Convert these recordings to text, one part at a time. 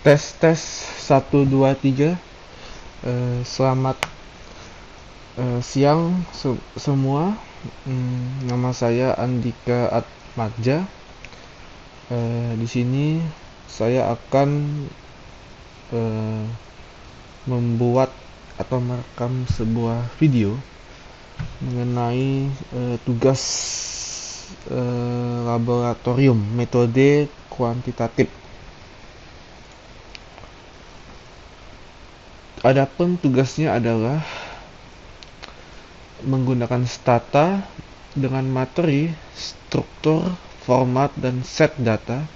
Tes 1 2 3. Selamat siang semua. Nama saya Andika Atmadja. Di sini saya akan membuat atau merekam sebuah video mengenai tugas laboratorium metode kuantitatif. Adapun tugasnya adalah menggunakan stata dengan materi, struktur, format, dan set data,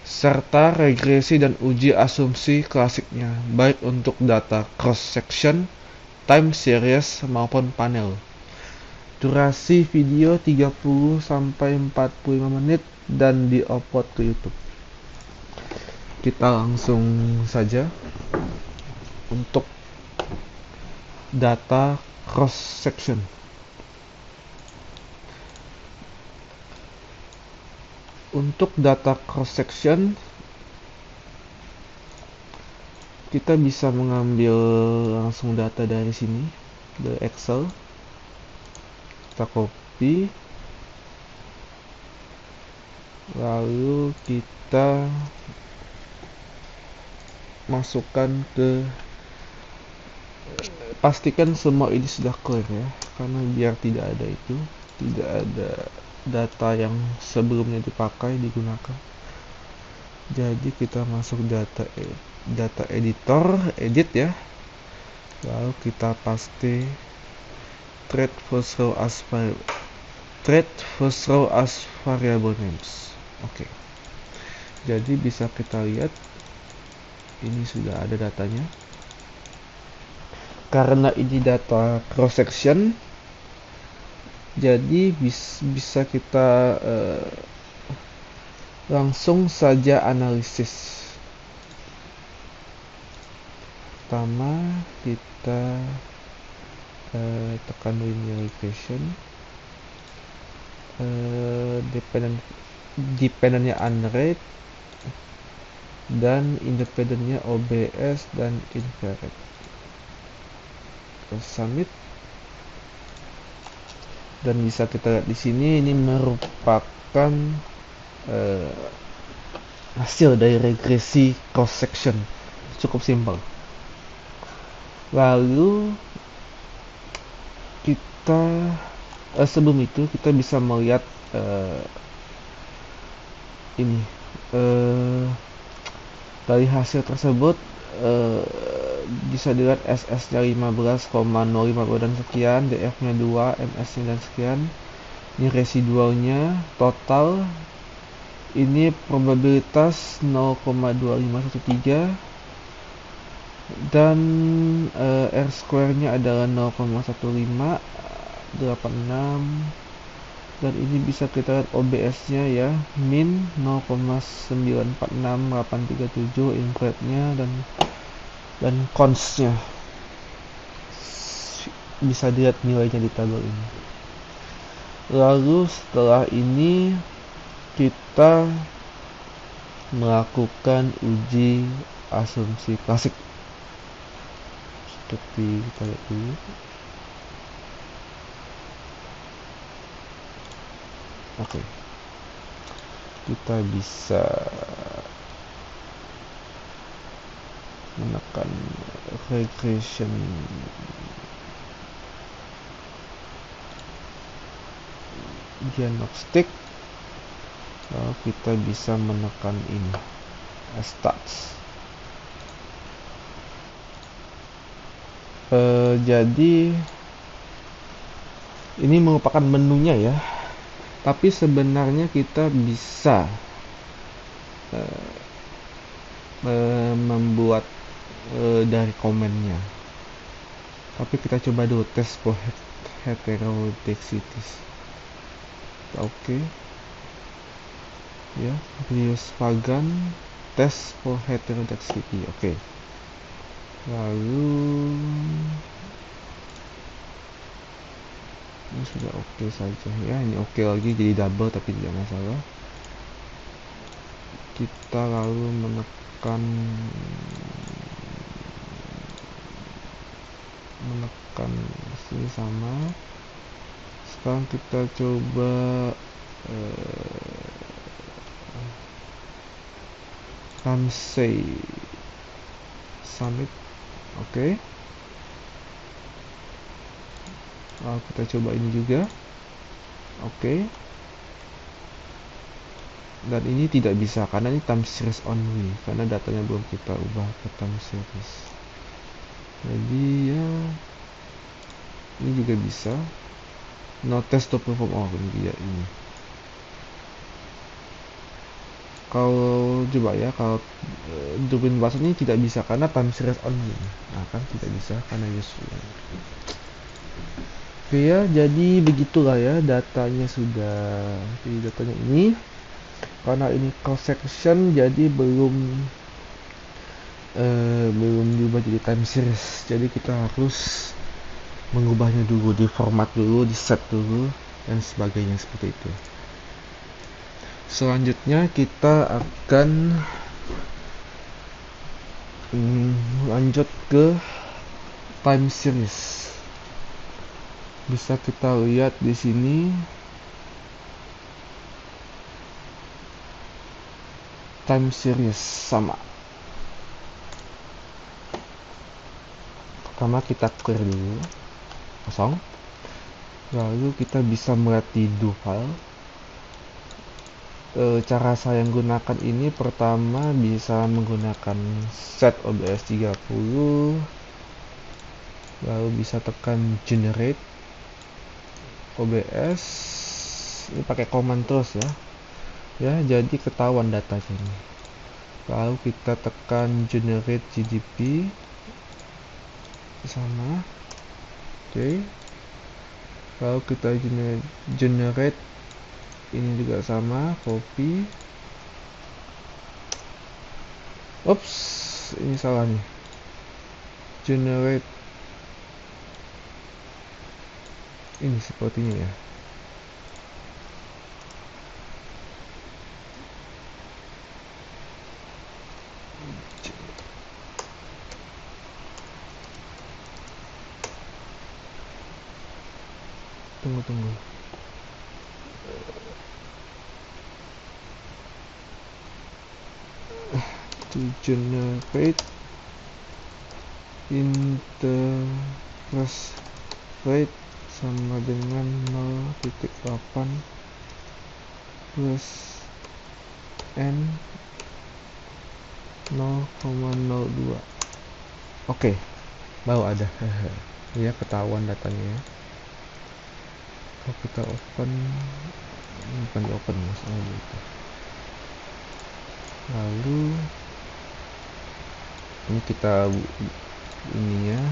serta regresi dan uji asumsi klasiknya, baik untuk data cross-section, time series, maupun panel. Durasi video 30-45 menit dan di-upload ke YouTube. Kita langsung saja. Untuk data cross section, kita bisa mengambil langsung data dari sini, dari Excel. Kita copy, lalu kita masukkan ke, pastikan semua ini sudah clear ya, karena biar tidak ada data yang sebelumnya digunakan. Jadi kita masuk data editor, edit ya, lalu kita paste trade first row as variable names. Oke. Jadi bisa kita lihat ini sudah ada datanya. Karena ini data cross section, jadi bisa kita langsung saja analisis. Pertama kita tekan linear regression, dependentnya unrate dan independentnya OBS dan infrared. Submit, dan bisa kita lihat di sini ini merupakan hasil dari regresi cross section, cukup simpel. Lalu kita sebelum itu kita bisa melihat ini dari hasil tersebut bisa dilihat SS-nya 15,052 dan sekian, DF-nya 2, MS-nya dan sekian. Ini residualnya total, ini probabilitas 0,2513 dan R square-nya adalah 0,1586, dan ini bisa kita lihat OBS-nya ya, min 0,946837, infrared-nya dan cons-nya bisa dilihat nilainya di tabel ini. Lalu setelah ini kita melakukan uji asumsi klasik seperti kita lihat dulu. Oke. Kita bisa menekan regression diagnostic, lalu kita bisa menekan ini stats. Jadi ini merupakan menunya ya, tapi sebenarnya kita bisa membuat dari komennya, tapi kita coba dulu tes for heterodexities. Oke ya, Brios Pagan tes for heterodexity. Oke. Lalu ini sudah oke saja ya, ini oke lagi, jadi double tapi tidak masalah. kita lalu menekan sini sama. Sekarang kita coba Ramsey Summit. Oke. Kita coba ini juga. Oke. Dan ini tidak bisa karena ini time series only, karena datanya belum kita ubah ke time series. Jadi ya ini juga bisa. No test to perform. Oh ini dia ini. Kalau coba ya, kalau Durbin Blast ini tidak bisa karena time series only. Nah kan tidak bisa karena useful. Oke ya, jadi begitulah ya datanya sudah. Jadi datanya ini karena ini cross section jadi belum diubah jadi time series. Jadi kita harus mengubahnya dulu, di format dulu, di set dulu dan sebagainya seperti itu. Selanjutnya kita akan lanjut ke time series. Bisa kita lihat di sini time series sama. Pertama kita clear dulu kosong, lalu kita bisa melihat di do file. Cara saya menggunakan ini, pertama bisa menggunakan set OBS 30, lalu bisa tekan generate OBS, ini pakai command terus ya, jadi ketahuan datanya ini. Lalu kita tekan generate GDP sama. Oke. Lalu kita generate ini juga sama, copy. Ups, ini salah nih. Generate ini sepertinya ya. Tunggu. To generate interest rate sama dengan 0.8 plus N 0,02. Oke, baru ada. Ya, ketahuan datanya ya. Kalau kita open, bukan di open maksudnya gitu. Lalu ini kita ini ya,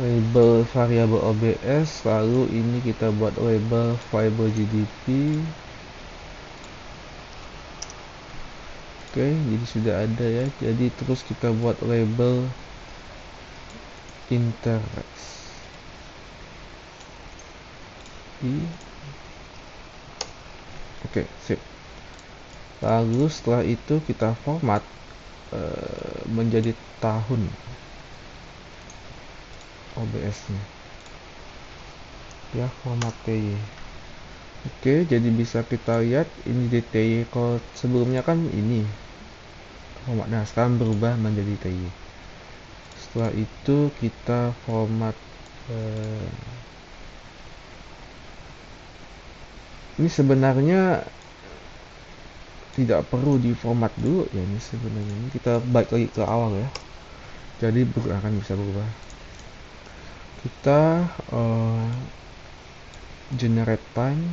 label variabel OBS, lalu ini kita buat label variable GDP. Oke, jadi sudah ada ya. Jadi terus kita buat label interest. Oke, sip. Lalu setelah itu kita format menjadi tahun OBS-nya. Ya, format TY. Oke, jadi bisa kita lihat ini di TY. Kalau sebelumnya kan ini format. Nah, sekarang berubah menjadi TY. Setelah itu kita format ini sebenarnya tidak perlu di format dulu ya, ini sebenarnya ini kita balik lagi ke awal ya, jadi akan bisa berubah. Kita generate time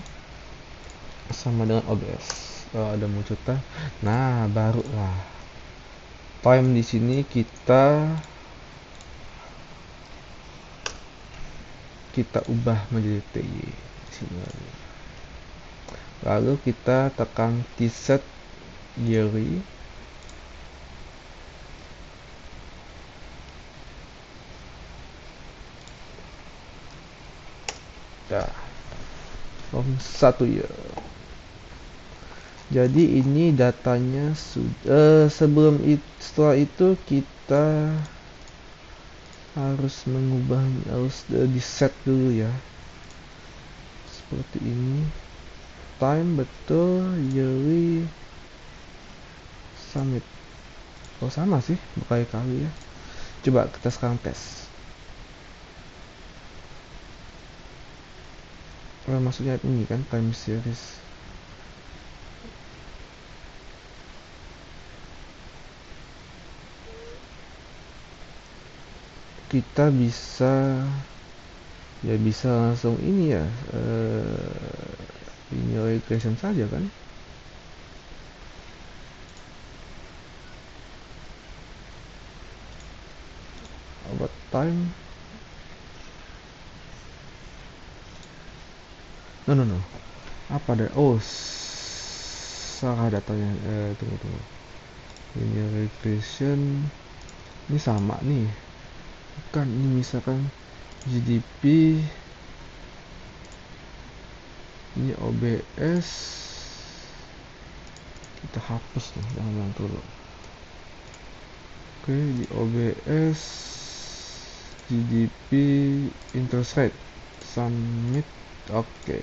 sama dengan OBS. Ada muncul time. Nah, barulah time di sini kita ubah menjadi TY sini lagi. Lalu kita tekan T-set yearly. Ya, from 1 year. Jadi ini datanya sudah setelah itu kita harus di set dulu ya, seperti ini. Time betul, yearly, submit. Oh sama sih, berkali-kali ya. Coba kita sekarang tes. Maksudnya ini kan time series. Kita bisa langsung ini ya, linear regression saja kan. About time, no, apa ada, salah datanya. Tunggu, linear regression ini sama nih, bukan ini. Misalkan GDP ini OBS, kita hapus nih, jangan dulu. Oke, di OBS GDP interest rate, submit. Oke.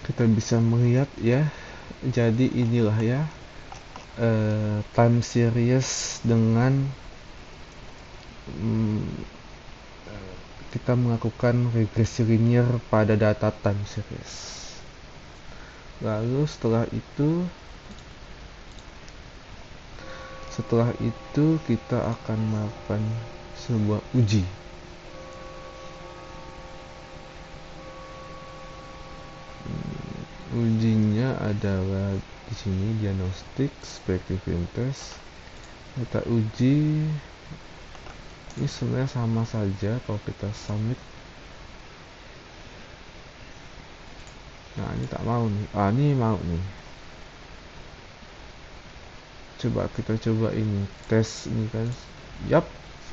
Kita bisa melihat ya, jadi inilah ya, time series dengan kita melakukan regresi linear pada data time series. Lalu setelah itu kita akan melakukan sebuah uji. Ujinya adalah di sini, diagnostik, speculative test. Kita uji. Ini sebenarnya sama saja kalau kita submit. Nah, ini tak mau nih. Ini mau nih. Kita coba ini tes ini kan. Yap,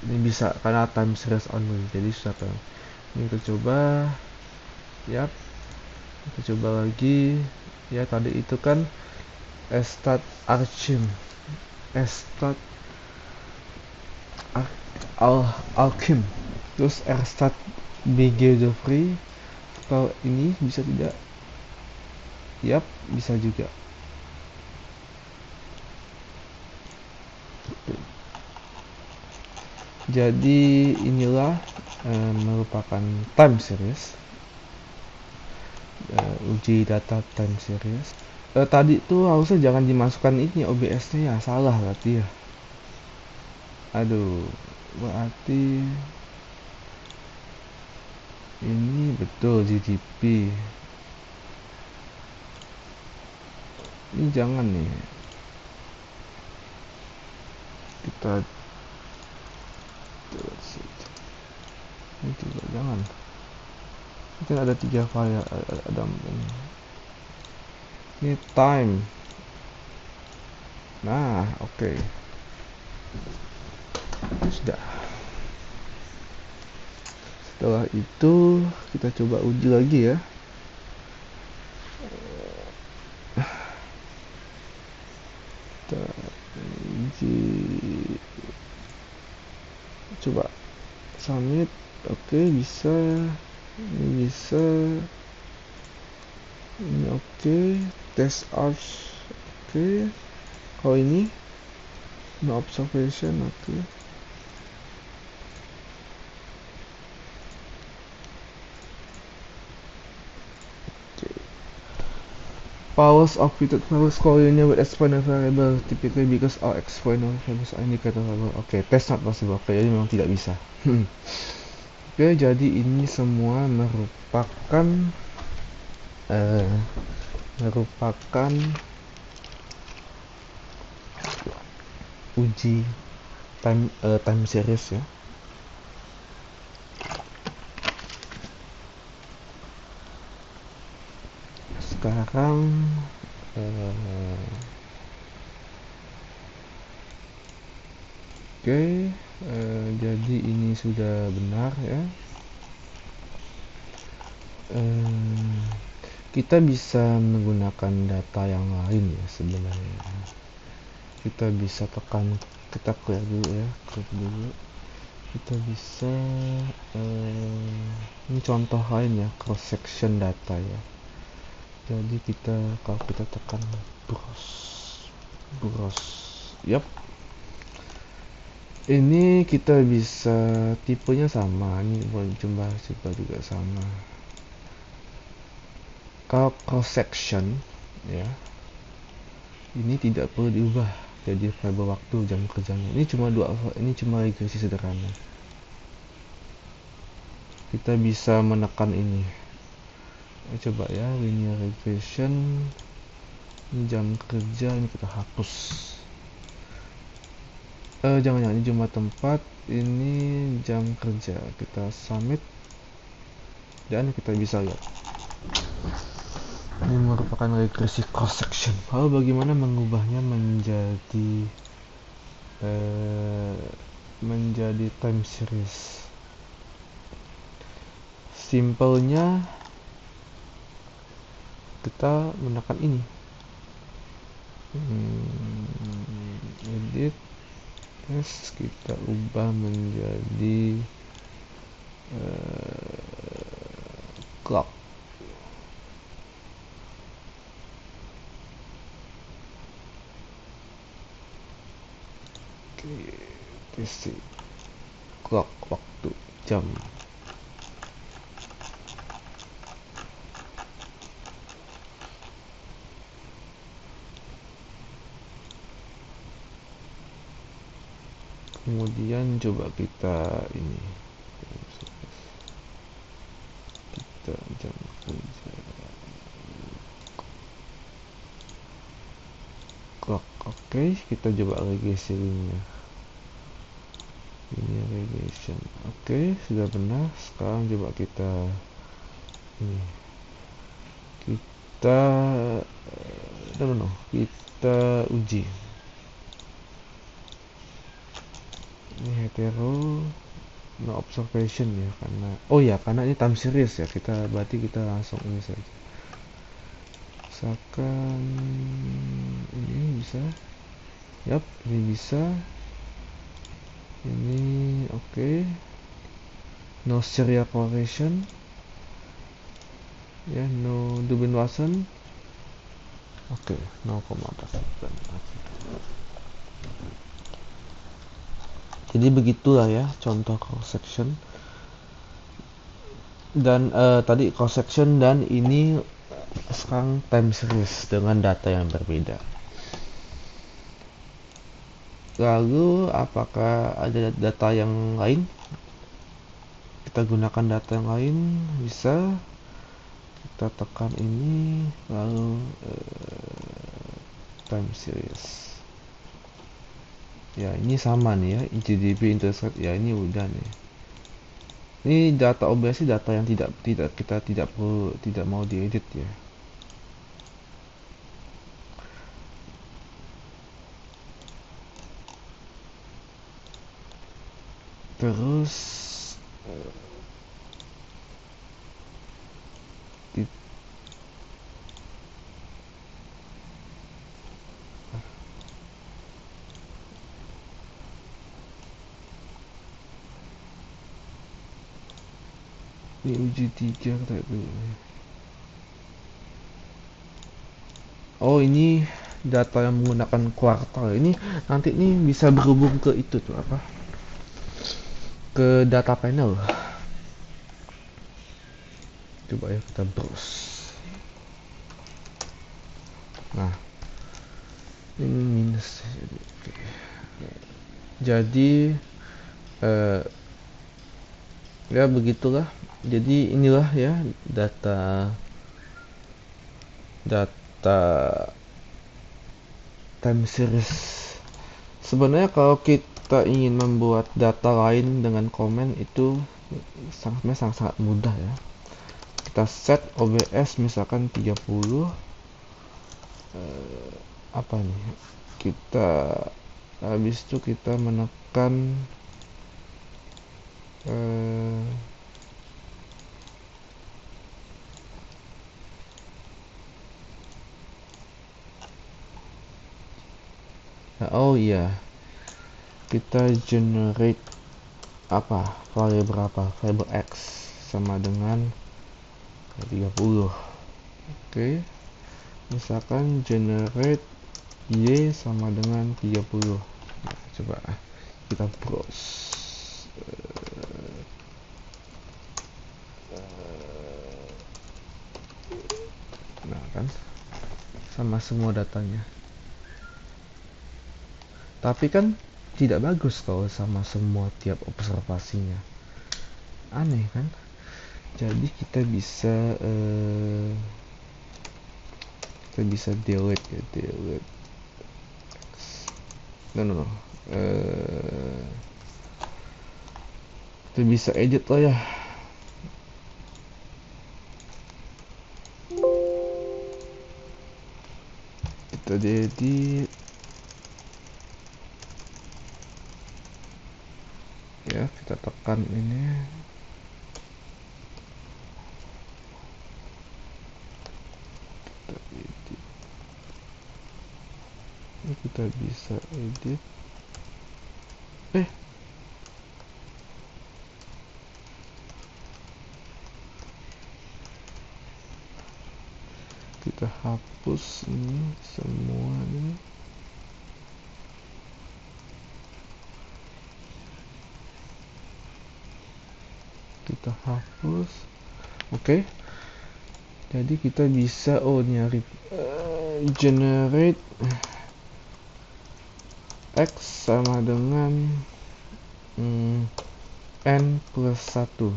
ini bisa karena time series only. Jadi sudah kan. Ini kita coba. Yap. Kita coba lagi. Ya, tadi itu kan start archim. Start alkim. Terus start bg free. Kalau ini bisa tidak? Yap, bisa juga. Jadi inilah merupakan time series, uji data time series. Tadi tuh harusnya jangan dimasukkan ini OBS-nya ya, salah berarti ya. Aduh, berarti ini betul GDP. Ini jangan nih. Kita ini juga jangan. Mungkin ada 3 file, ada ini time. Nah, oke. Sudah. Setelah itu kita coba uji lagi ya. Kita uji, coba submit. Oke, bisa. Ini bisa. Ini oke. Test arch. Oke. Kalau ini no observation. Oke. Powers of fitted powers collinear with exponent variable typically because all exponent variables are indicator variable. Oke, test not possible. Oke, jadi memang tidak bisa. Oke, jadi ini semua merupakan uji time series ya. Sekarang jadi ini sudah benar ya. kita bisa menggunakan data yang lain ya sebenarnya. Kita bisa tekan, kita clear dulu ya, kita bisa ini contoh lain ya, cross section data ya. Jadi kalau kita tekan browse, yap, ini kita bisa tipenya sama, ini boleh coba juga sama. Kalau cross section ya, ini tidak perlu diubah jadi variabel waktu jam kerjanya. Ini cuma regresi sederhana. Kita bisa menekan ini. Coba ya, linear regression. Ini jam kerja, ini kita hapus. Jangan, ini cuma tempat, ini jam kerja. Kita submit dan kita bisa lihat. Ini merupakan regresi cross section. Lalu bagaimana mengubahnya menjadi time series? Simpelnya kita menekan ini, edit, terus kita ubah menjadi clock. Oke, clock, waktu, jam. Kemudian coba kita ini, kita jam kerja, clock. Oke, kita coba regresinya. Ini regression. Oke, sudah benar. Sekarang coba kita ini, kita uji. Ini hetero, no observation ya, karena ini time series ya, berarti kita langsung ini saja. Misalkan ini bisa, yap, ini bisa, ini oke. No serial correlation ya, no Dubin Watson. Oke, 0,4. Jadi begitulah ya contoh cross section. Dan tadi cross section, dan ini sekarang time series dengan data yang berbeda. Lalu apakah ada data yang lain? Kita gunakan data yang lain, bisa. Kita tekan ini, lalu time series. Ya, ini sama nih ya, GDP intercept ya, ini udah nih. Ini data obviously data yang kita tidak mau diedit ya. Terus ini uji 3 kita dulu. Oh, ini data yang menggunakan kuartal. Ini nanti ini bisa berhubung ke itu tuh apa? Ke data panel. Coba ya kita browse. Nah, ini minus. Jadi ya begitulah. Jadi inilah ya data time series. Sebenarnya kalau kita ingin membuat data lain dengan komen itu sangat mudah ya. Kita set OBS misalkan 30, apa nih, kita habis itu kita menekan Oh iya, kita generate apa, variabel berapa, variabel x sama dengan 30. Oke, misalkan generate y sama dengan 30. Nah, coba kita browse. Nah kan, sama semua datanya. Tapi kan tidak bagus kalau sama semua tiap observasinya. Aneh kan? Jadi kita bisa delete ya, delete. No. Kita bisa edit lah ya. Kita edit. Ya, kita tekan ini. Kita edit. Ini kita bisa edit. Kita hapus ini semua ini. Kita hapus. Oke. Jadi kita bisa nyari generate x sama dengan n plus 1.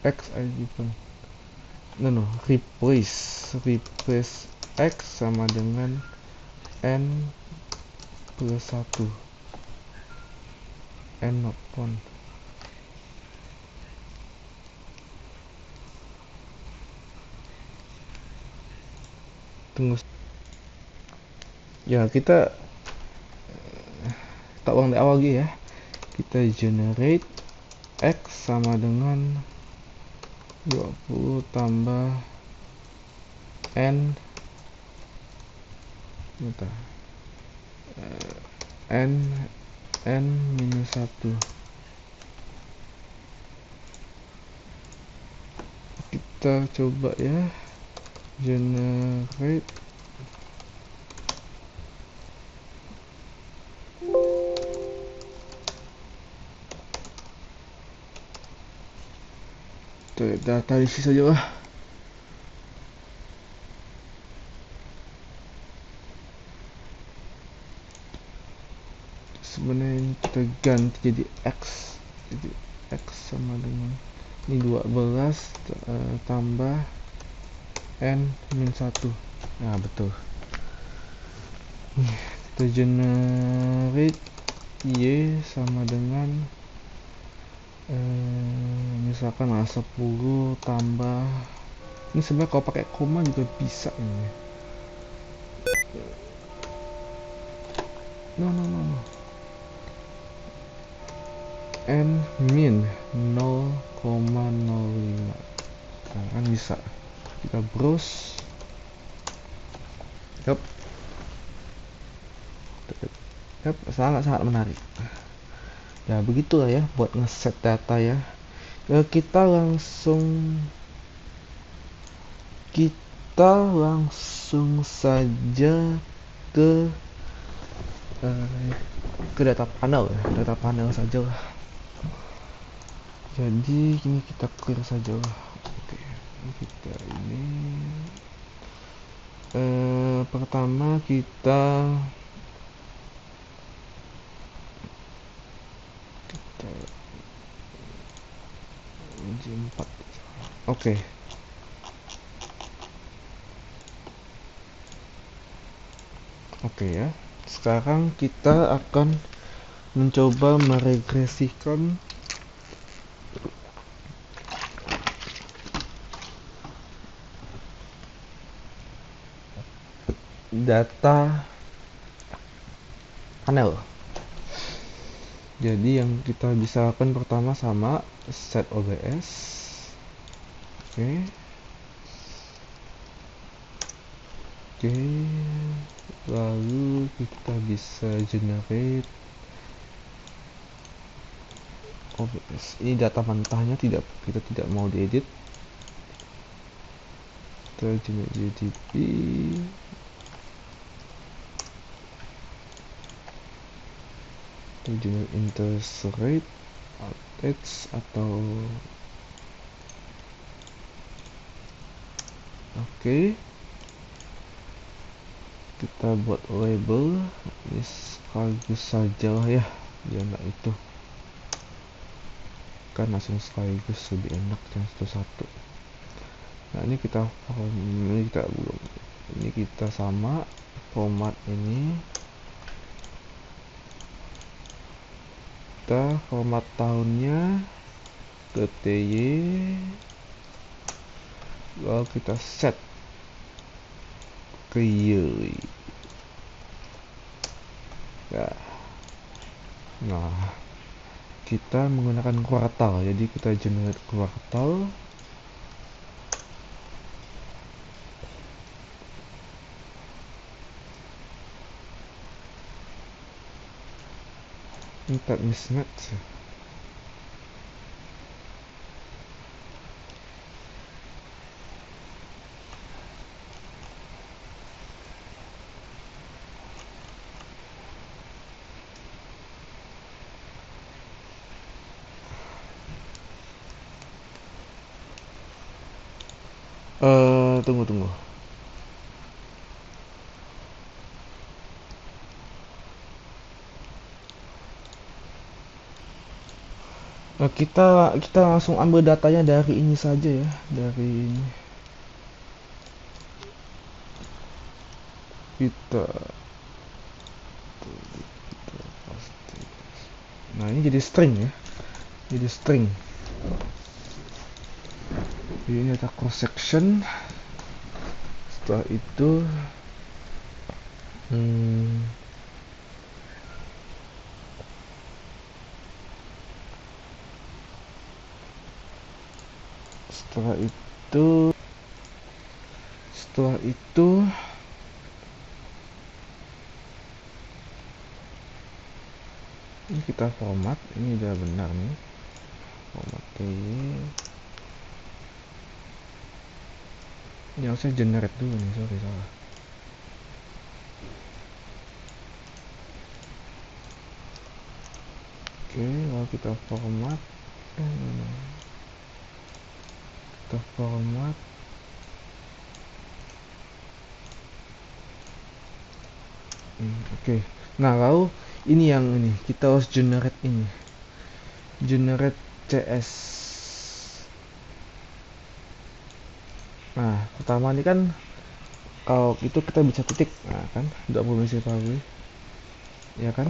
X given. No, replace x sama dengan n plus 1. N upon. Tunggu. Ya, kita tak ulang dari awal lagi ya. Kita generate x sama dengan 20 tambah n n minus 1. Kita coba ya, generate data di sini saja lah. Sebenarnya kita ganti jadi x. Jadi x sama dengan ini 12 tambah n min 1. Nah, betul. Kita generate y sama dengan misalkan 10 tambah, ini sebenarnya kalau pakai koma juga bisa ini. No. N min 0,05. Nah, kan bisa. Kita browse. Yup, sangat menarik. Ya begitulah ya buat ngeset data ya. Kita langsung saja ke data panel ya. Data panel saja lah. Jadi ini kita clear saja lah. Oke, kita ini pertama kita J4. Oke. Oke ya. Sekarang kita akan mencoba meregresikan data panel. Jadi yang kita bisa lakukan pertama sama set OBS. Oke. Oke, lalu kita bisa generate OBS. Ini data mentahnya, kita tidak mau diedit. Kita generate GDP. Kita generate interest rate, outage atau oke. Kita buat label ini sekaligus saja lah ya, biar nggak itu kan langsung sekaligus lebih enak yang satu-satu. Nah ini kita belum, ini kita sama format ini, kita format tahunnya TTY, lalu kita set ke year. Nah kita menggunakan kuartal, jadi kita generate kuartal. Ini tag mismatch. Tunggu. Kita langsung ambil datanya dari ini saja ya, dari ini. Kita pasti. Nah ini jadi string ya, jadi string. Jadi ini ada cross section. Setelah itu setelah itu ini kita format, ini udah benar nih, format ini harusnya generate dulu nih, sorry salah. Oke, lalu kita format, oke. Nah lalu ini kita harus generate ini, generate CS. Nah pertama ini kan kalau itu kita bisa titik, nah kan tidak perlu misi pabrik ya kan.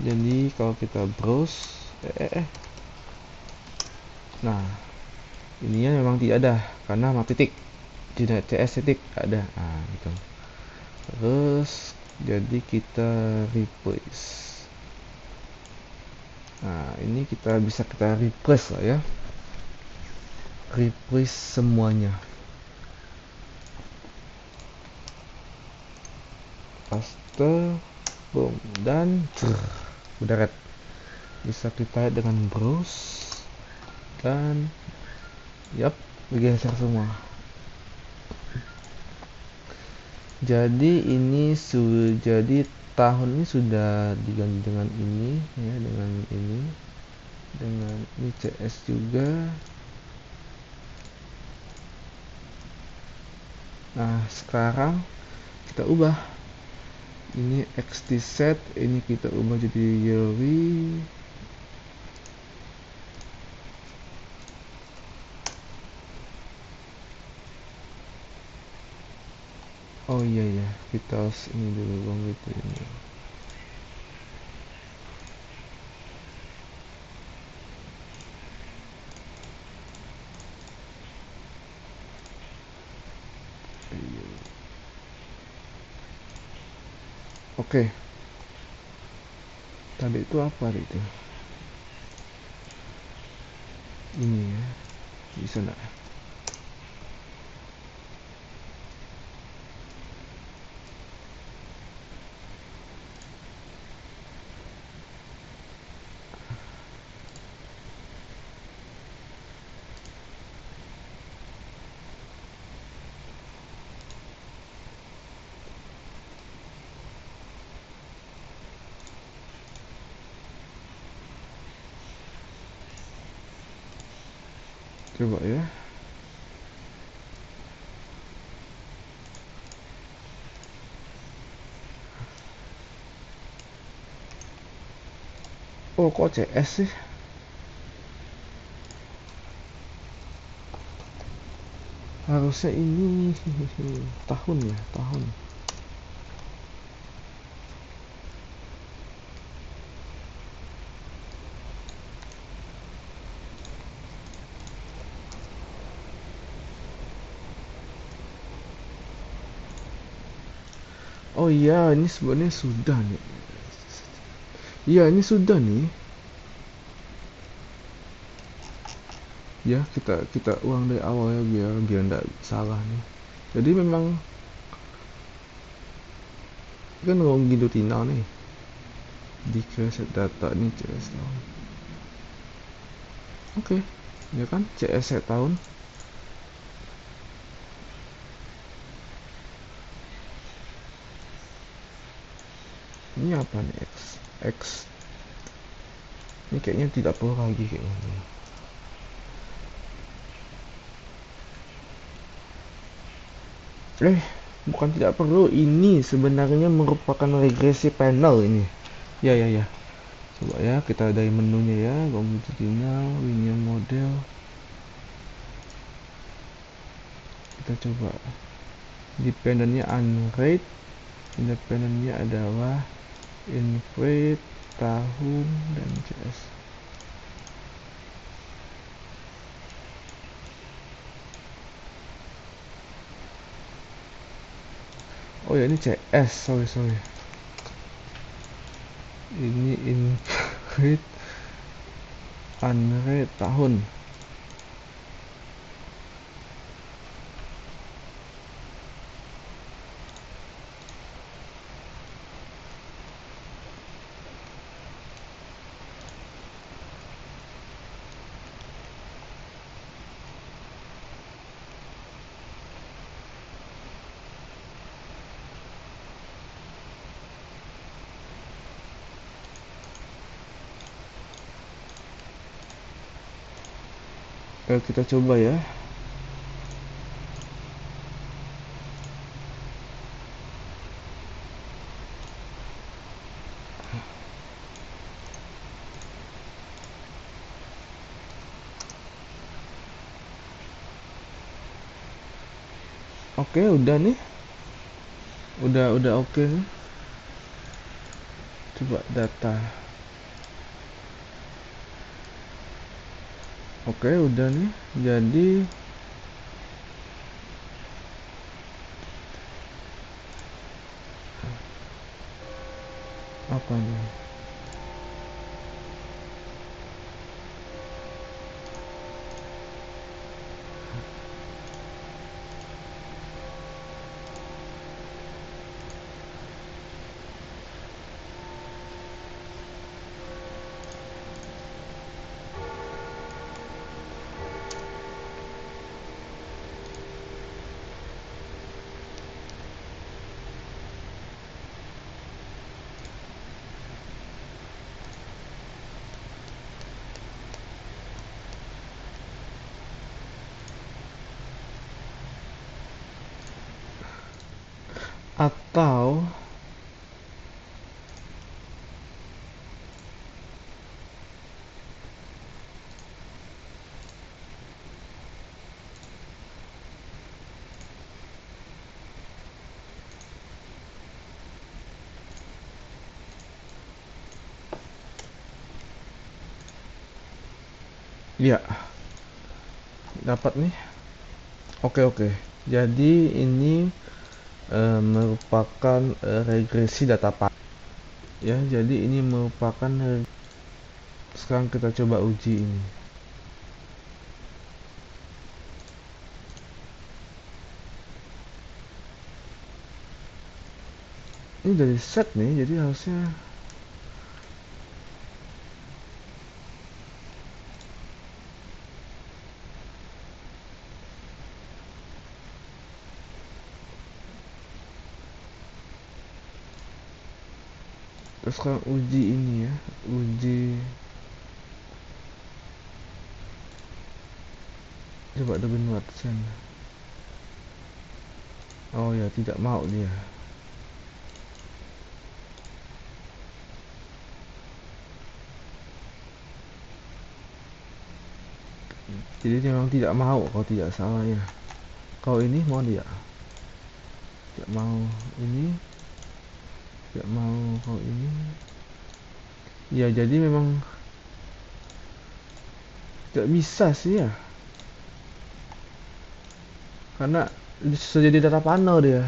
Jadi kalau kita browse nah ininya memang tidak ada karena sama titik, generate CS titik ada, nah gitu. Terus jadi kita replace. Nah ini kita bisa replace lah ya, replace semuanya, paste, boom, dan udah red. Bisa kita lihat dengan browse dan yap, bergeser semua. Jadi ini jadi tahun ini sudah diganti dengan ini ya, dengan ini CS juga. Nah sekarang kita ubah ini XT set, ini kita ubah jadi yearly. Oh iya ya, kita harus ini dulu bang, gitu ini. Oke. Tadi itu apa itu? Ini ya, bisa enggak? Coba ya. Oh, kok CS sih? Harusnya ini tahun ya, tahun. Oh iya, ini sebenarnya sudah nih. Iya, ini sudah nih. Ya, kita kita ulang dari awal ya, biar biar nggak salah nih. Jadi memang kan ngomong gitu Tina nih. Di set data ini CS tahun. Oke, ya kan CS set tahun. Ini apa nih X? X. Ini kayaknya tidak perlu lagi kayaknya. Bukan tidak perlu. Ini sebenarnya merupakan regresi panel ini. Ya ya ya. Coba ya, kita dari menunya ya, longitudinal, linear model. Kita coba. Dependennya unrate, independennya adalah inflate, tahun, dan CS. Oh ya, ini CS, sorry. Ini inflate, unrate, tahun. Kita coba ya. Oke, udah nih. Udah oke nih. Coba data. Oke, udah nih. Jadi apa nih? Atau ya, dapat nih. Oke. Jadi ini merupakan regresi data pak. Ya, jadi ini merupakan sekarang kita coba uji ini. Ini dari set nih, jadi harusnya terus sekarang uji ini ya, uji Coba Robin Watson. Oh ya, tidak mau dia. Jadi dia memang tidak mau kalau tidak salah ya. Kalau ini mau dia? Tidak mau ini. Tidak mau kalau ini. Ya jadi memang tidak bisa sih ya. Karena sudah jadi data panel dia.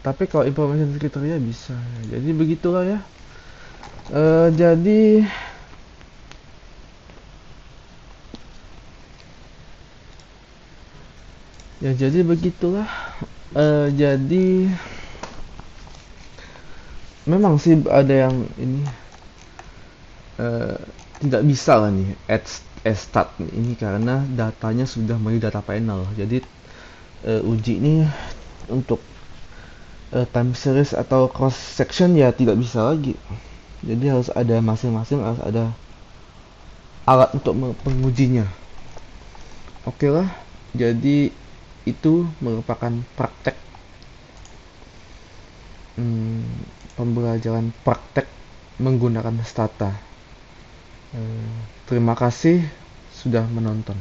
Tapi kalau information kriteria bisa. Jadi begitulah ya. Jadi ya jadi begitulah. Jadi memang sih ada yang ini eh, tidak bisa lah nih add stat ini karena datanya sudah melalui data panel. Jadi uji ini untuk time series atau cross section ya tidak bisa lagi. Jadi harus ada masing-masing harus ada alat untuk pengujinya. Oke lah. Jadi itu merupakan praktek pembelajaran praktek menggunakan stata. Terima kasih sudah menonton.